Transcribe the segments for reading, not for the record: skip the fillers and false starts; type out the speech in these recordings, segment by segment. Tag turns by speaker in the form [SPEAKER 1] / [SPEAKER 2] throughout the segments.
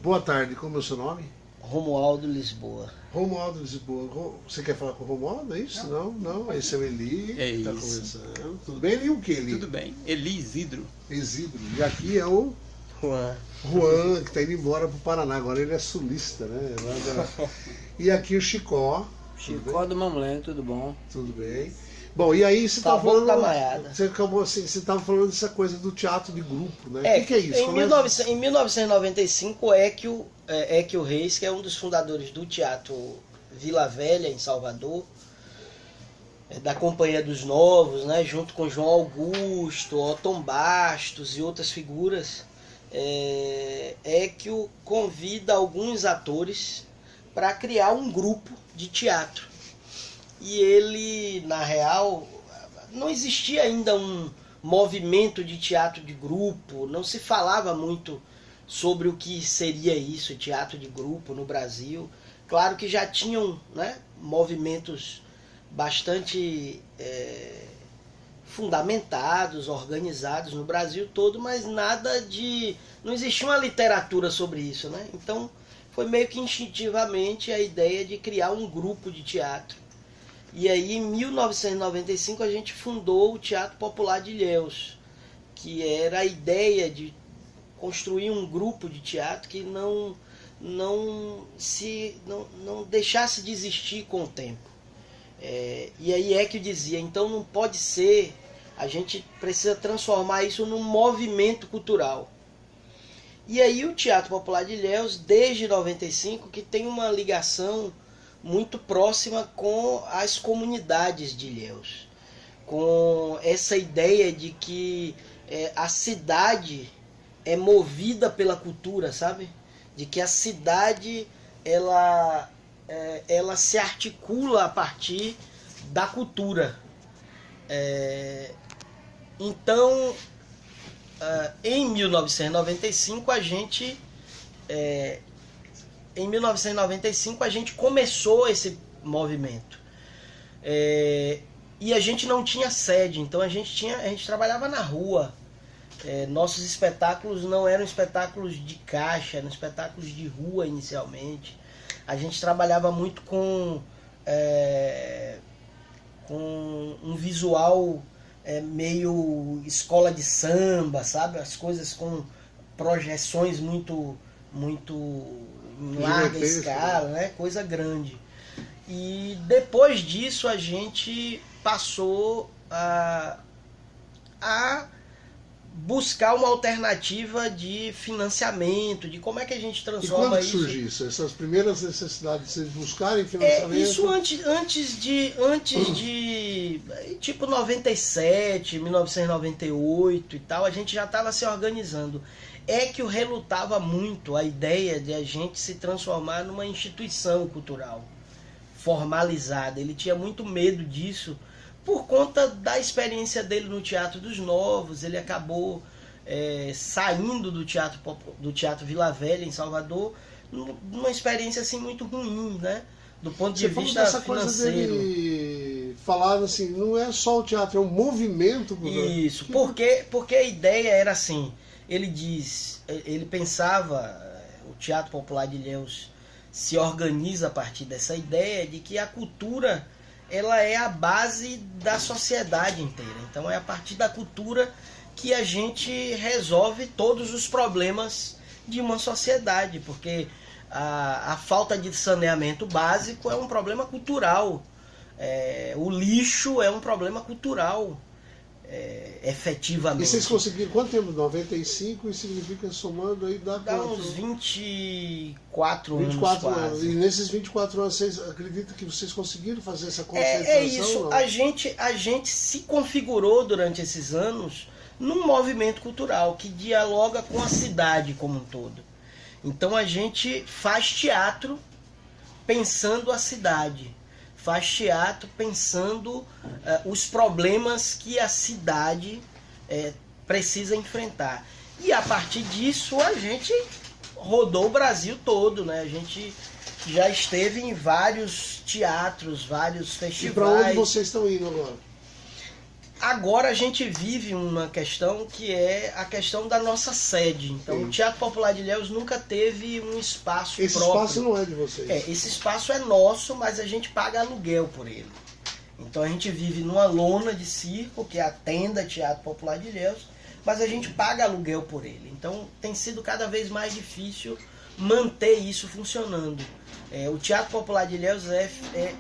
[SPEAKER 1] Boa tarde, como é o seu nome?
[SPEAKER 2] Romualdo Lisboa.
[SPEAKER 1] Romualdo Lisboa. Você quer falar com o Romualdo? É isso? Não. Esse é o Eli.
[SPEAKER 3] É
[SPEAKER 1] Tá
[SPEAKER 3] isso.
[SPEAKER 1] conversando. Tudo bem, Eli? O que, Eli?
[SPEAKER 3] Tudo bem. Eli Isidro.
[SPEAKER 1] Isidro. E aqui é o Juan, que está indo embora para o Paraná. Agora ele é sulista, né? E aqui o Chicó.
[SPEAKER 2] Chicó do Mamulene, tudo bom?
[SPEAKER 1] Tudo bem. Bom, e aí você
[SPEAKER 2] Tá
[SPEAKER 1] estava falando.
[SPEAKER 2] da maiada.
[SPEAKER 1] Você estava falando dessa coisa do teatro de grupo, né? O que é isso?
[SPEAKER 2] Em 1995, Équio Reis, que é um dos fundadores do Teatro Vila Velha, em Salvador, da Companhia dos Novos, né, junto com João Augusto, Otton Bastos e outras figuras, Équio convida alguns atores para criar um grupo de teatro. E ele, na real, não existia ainda um movimento de teatro de grupo, não se falava muito sobre o que seria isso, teatro de grupo no Brasil. Claro que já tinham, né, movimentos bastante fundamentados, organizados no Brasil todo, mas não existia uma literatura sobre isso, né? Então foi meio que instintivamente a ideia de criar um grupo de teatro. E aí, em 1995, a gente fundou o Teatro Popular de Ilhéus, que era a ideia de construir um grupo de teatro que não deixasse de existir com o tempo. E aí é que eu dizia, então não pode ser, a gente precisa transformar isso num movimento cultural. E aí o Teatro Popular de Ilhéus, desde 95, que tem uma ligação muito próxima com as comunidades de Ilhéus, com essa ideia de que a cidade é movida pela cultura, sabe? De que a cidade ela se articula a partir da cultura. Então, em 1995 a gente começou esse movimento. E a gente não tinha sede, então a gente trabalhava na rua. Nossos espetáculos não eram espetáculos de caixa, eram espetáculos de rua inicialmente. A gente trabalhava muito com um visual meio escola de samba, sabe? As coisas com projeções muito em larga escala, né? Coisa grande. E depois disso a gente passou a buscar uma alternativa de financiamento, de como é que a gente transforma isso.
[SPEAKER 1] E quando surgiu isso? Essas primeiras necessidades de vocês buscarem financiamento?
[SPEAKER 2] Isso antes de tipo 97, 1998 e tal, a gente já estava se organizando. Que relutava muito a ideia de a gente se transformar numa instituição cultural formalizada. Ele tinha muito medo disso por conta da experiência dele no Teatro dos Novos. Ele acabou saindo do Teatro Vila Velha, em Salvador, numa experiência assim muito ruim, né? Do ponto de vista financeiro.
[SPEAKER 1] Coisa dele falar assim, não é só o teatro, é um movimento.
[SPEAKER 2] Isso, porque a ideia era assim, ele pensava, o Teatro Popular de Ilhéus se organiza a partir dessa ideia de que a cultura ela é a base da sociedade inteira. Então é a partir da cultura que a gente resolve todos os problemas de uma sociedade, porque a falta de saneamento básico é um problema cultural, o lixo é um problema cultural, efetivamente.
[SPEAKER 1] E vocês conseguiram, quanto tempo? 95, e significa, somando aí, dá
[SPEAKER 2] uns 24 anos quase.
[SPEAKER 1] E nesses 24 anos, vocês acreditam que vocês conseguiram fazer essa conscientização?
[SPEAKER 2] É isso, a gente se configurou durante esses anos num movimento cultural que dialoga com a cidade como um todo. Então a gente faz teatro pensando a cidade, faz teatro pensando os problemas que a cidade precisa enfrentar. E a partir disso a gente rodou o Brasil todo, né? A gente já esteve em vários teatros, vários festivais.
[SPEAKER 1] E para onde vocês estão indo agora?
[SPEAKER 2] Agora a gente vive uma questão que é a questão da nossa sede. Então, sim, o Teatro Popular de Ilhéus nunca teve um espaço
[SPEAKER 1] esse
[SPEAKER 2] próprio.
[SPEAKER 1] Esse espaço não é de vocês.
[SPEAKER 2] Esse espaço é nosso, mas a gente paga aluguel por ele. Então a gente vive numa lona de circo, que é a tenda Teatro Popular de Ilhéus, mas a gente paga aluguel por ele. Então tem sido cada vez mais difícil manter isso funcionando. O Teatro Popular de Ilhéus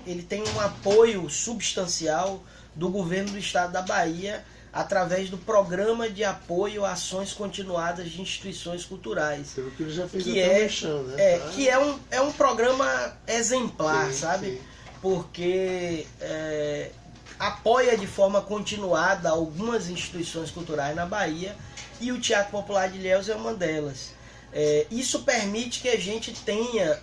[SPEAKER 2] ele tem um apoio substancial do governo do estado da Bahia através do Programa de Apoio a Ações Continuadas de Instituições Culturais.
[SPEAKER 1] Pelo que ele já fez,
[SPEAKER 2] que é um programa exemplar, sim, sabe? Sim. Porque apoia de forma continuada algumas instituições culturais na Bahia e o Teatro Popular de Ilhéus é uma delas. Isso permite que a gente tenha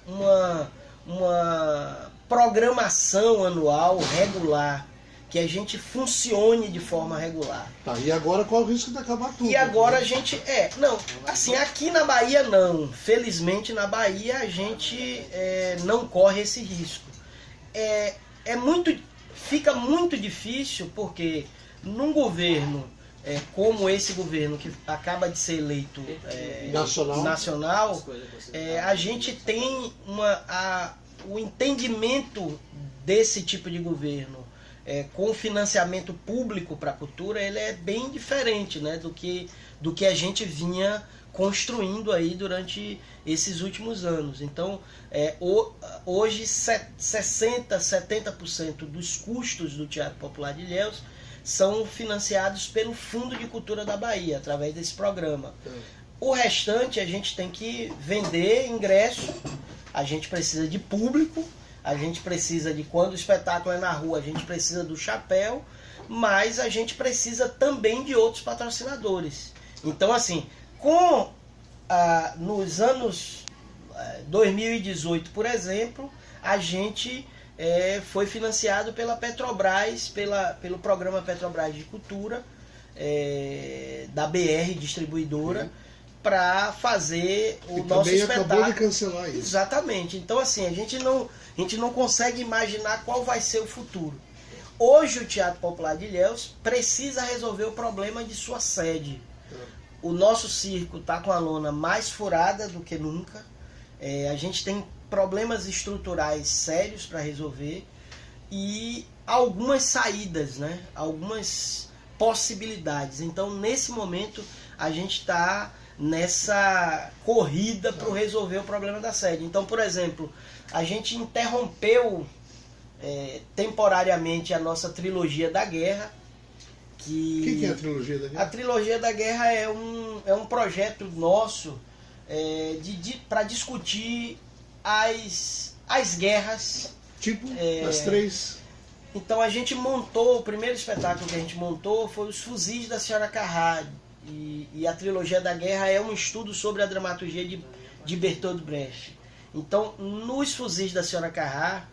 [SPEAKER 2] uma programação anual regular, que a gente funcione de forma regular.
[SPEAKER 1] Tá, e agora qual é o risco de acabar tudo?
[SPEAKER 2] E agora a gente... não, assim, aqui na Bahia não. Felizmente na Bahia a gente não corre esse risco. Fica muito difícil porque num governo como esse governo que acaba de ser eleito nacional, a gente tem o entendimento desse tipo de governo com financiamento público para a cultura, ele é bem diferente, né, do que a gente vinha construindo aí durante esses últimos anos. Então, hoje 60%, 70% dos custos do Teatro Popular de Ilhéus são financiados pelo Fundo de Cultura da Bahia, através desse programa. O restante a gente tem que vender ingresso, a gente precisa de público, a gente precisa de, quando o espetáculo é na rua, a gente precisa do chapéu, mas a gente precisa também de outros patrocinadores. Então, assim, nos anos 2018, por exemplo, a gente foi financiado pela Petrobras, pelo programa Petrobras de Cultura, da BR Distribuidora, para fazer o nosso espetáculo.
[SPEAKER 1] Acabou de cancelar isso.
[SPEAKER 2] Exatamente. Então, assim, a gente não consegue imaginar qual vai ser o futuro. Hoje o Teatro Popular de Ilhéus precisa resolver o problema de sua sede. O nosso circo está com a lona mais furada do que nunca. A gente tem problemas estruturais sérios para resolver e algumas saídas, né? Algumas possibilidades. Então, nesse momento, a gente está nessa corrida para resolver o problema da sede. Então, por exemplo, a gente interrompeu temporariamente a nossa trilogia da guerra.
[SPEAKER 1] O que é a trilogia da guerra?
[SPEAKER 2] A trilogia da guerra é um projeto nosso para discutir as guerras.
[SPEAKER 1] Tipo, as três.
[SPEAKER 2] Então a gente montou, o primeiro espetáculo que a gente montou foi Os Fuzis da Senhora Carrá. E a trilogia da guerra é um estudo sobre a dramaturgia de Bertolt Brecht. Então, nos Fuzis da Senhora Carrá,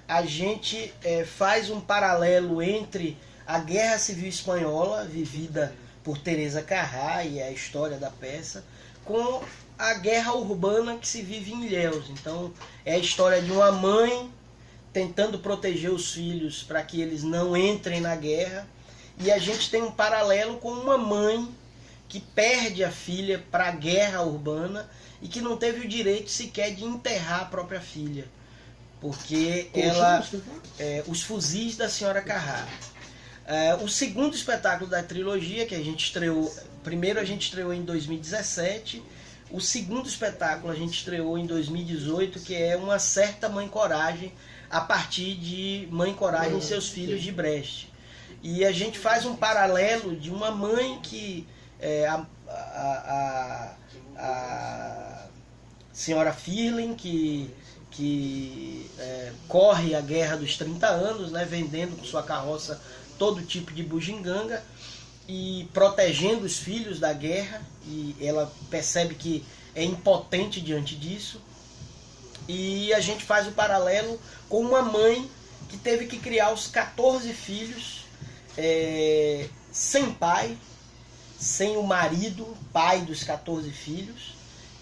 [SPEAKER 2] a gente faz um paralelo entre a Guerra Civil Espanhola, vivida por Teresa Carrá, e a história da peça, com a guerra urbana que se vive em Ilhéus. Então, é a história de uma mãe tentando proteger os filhos para que eles não entrem na guerra. E a gente tem um paralelo com uma mãe que perde a filha para a guerra urbana e que não teve o direito sequer de enterrar a própria filha. Porque Os Fuzis da Senhora Carrá. O segundo espetáculo da trilogia que a gente estreou, primeiro a gente estreou em 2017, o segundo espetáculo a gente estreou em 2018, que é Uma Certa Mãe Coragem, a partir de Mãe Coragem e Seus Filhos de Brecht. E a gente faz um paralelo de uma mãe que a senhora Firlin, que corre a Guerra dos 30 anos, né, vendendo com sua carroça todo tipo de bugiganga e protegendo os filhos da guerra, e ela percebe que é impotente diante disso. E a gente faz o paralelo com uma mãe que teve que criar os 14 filhos sem pai, sem o marido, pai dos 14 filhos,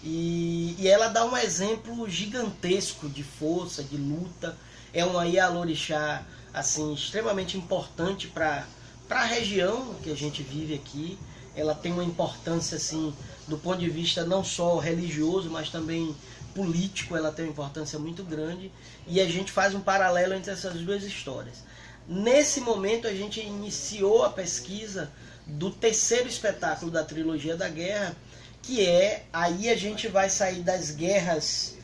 [SPEAKER 2] e ela dá um exemplo gigantesco de força, de luta. É uma Ialorixá assim, extremamente importante para para a região que a gente vive aqui, ela tem uma importância assim, do ponto de vista não só religioso, mas também político, ela tem uma importância muito grande, e a gente faz um paralelo entre essas duas histórias. Nesse momento a gente iniciou a pesquisa do terceiro espetáculo da trilogia da guerra, que aí a gente vai sair das guerras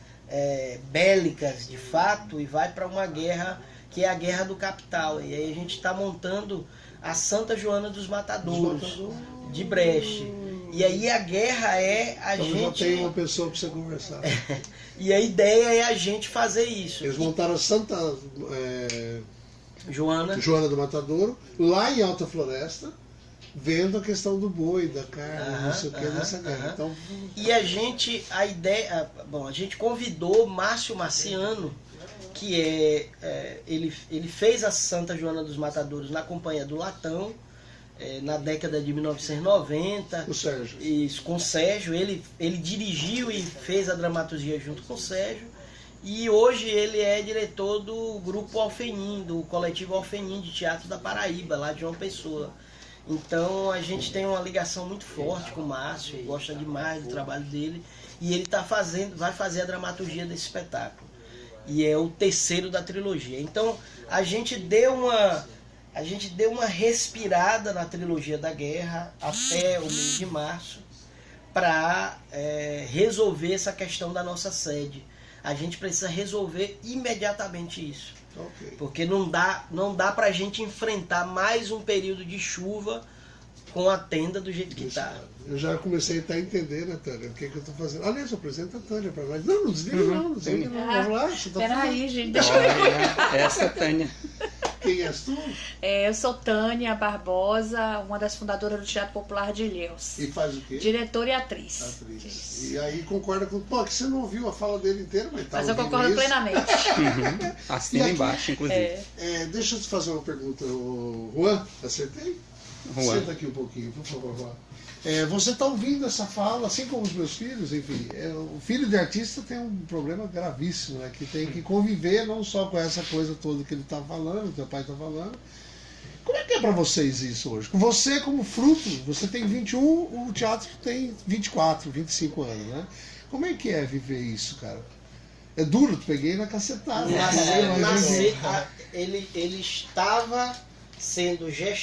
[SPEAKER 2] bélicas de fato e vai para uma guerra que é a Guerra do Capital. E aí a gente está montando a Santa Joana dos Matadouros de Brecht. E aí a guerra
[SPEAKER 1] então
[SPEAKER 2] gente...
[SPEAKER 1] já tem uma pessoa para você conversar.
[SPEAKER 2] E a ideia é a gente fazer isso.
[SPEAKER 1] Eles montaram a Santa
[SPEAKER 2] Joana
[SPEAKER 1] do Matadouro, lá em Alta Floresta, vendo a questão do boi, da carne, não sei o que, nessa guerra. Então...
[SPEAKER 2] E a gente convidou Márcio Marciano, que ele fez a Santa Joana dos Matadouros na Companhia do Latão, na década de 1990.
[SPEAKER 1] O Sérgio.
[SPEAKER 2] Isso, com o Sérgio. Ele dirigiu e fez a dramaturgia junto com o Sérgio. E hoje ele é diretor do Grupo Alfenim, do Coletivo Alfenim de Teatro da Paraíba, lá de João Pessoa. Então a gente tem uma ligação muito forte com o Márcio, gosta demais do trabalho dele. E ele vai fazer a dramaturgia desse espetáculo. E é o terceiro da trilogia. Então a gente deu uma respirada na trilogia da guerra até o mês de março para resolver essa questão da nossa sede. A gente precisa resolver imediatamente isso.
[SPEAKER 1] Okay.
[SPEAKER 2] Porque não dá para a gente enfrentar mais um período de chuva com a tenda do jeito que está.
[SPEAKER 1] Eu já comecei a entender, né, Tânia? O que eu estou fazendo? Aliás, eu apresento a Tânia para nós. Não desliga não, desliga não. Vamos lá, você está falando.
[SPEAKER 3] Peraí, gente, deixa eu ver.
[SPEAKER 4] Essa é a Tânia.
[SPEAKER 1] Quem és tu?
[SPEAKER 3] Eu sou Tânia Barbosa, uma das fundadoras do Teatro Popular de Ilhéus.
[SPEAKER 1] E faz o quê?
[SPEAKER 3] Diretora e atriz.
[SPEAKER 1] Atriz. E aí concorda com... Pô, que você não ouviu a fala dele inteira,
[SPEAKER 3] mas eu concordo plenamente.
[SPEAKER 4] Assina embaixo, inclusive.
[SPEAKER 1] Deixa eu te fazer uma pergunta. Juan, acertei?
[SPEAKER 4] Juan.
[SPEAKER 1] Senta aqui um pouquinho, por favor, Juan. Você está ouvindo essa fala, assim como os meus filhos, enfim. O filho de artista tem um problema gravíssimo, né? Que tem que conviver não só com essa coisa toda que ele está falando, que o pai está falando. Como é que é para vocês isso hoje? Você como fruto, você tem 21, o teatro tem 24, 25 anos, né? Como é que é viver isso, cara? É duro, peguei na cacetada.
[SPEAKER 2] Ele estava sendo gestado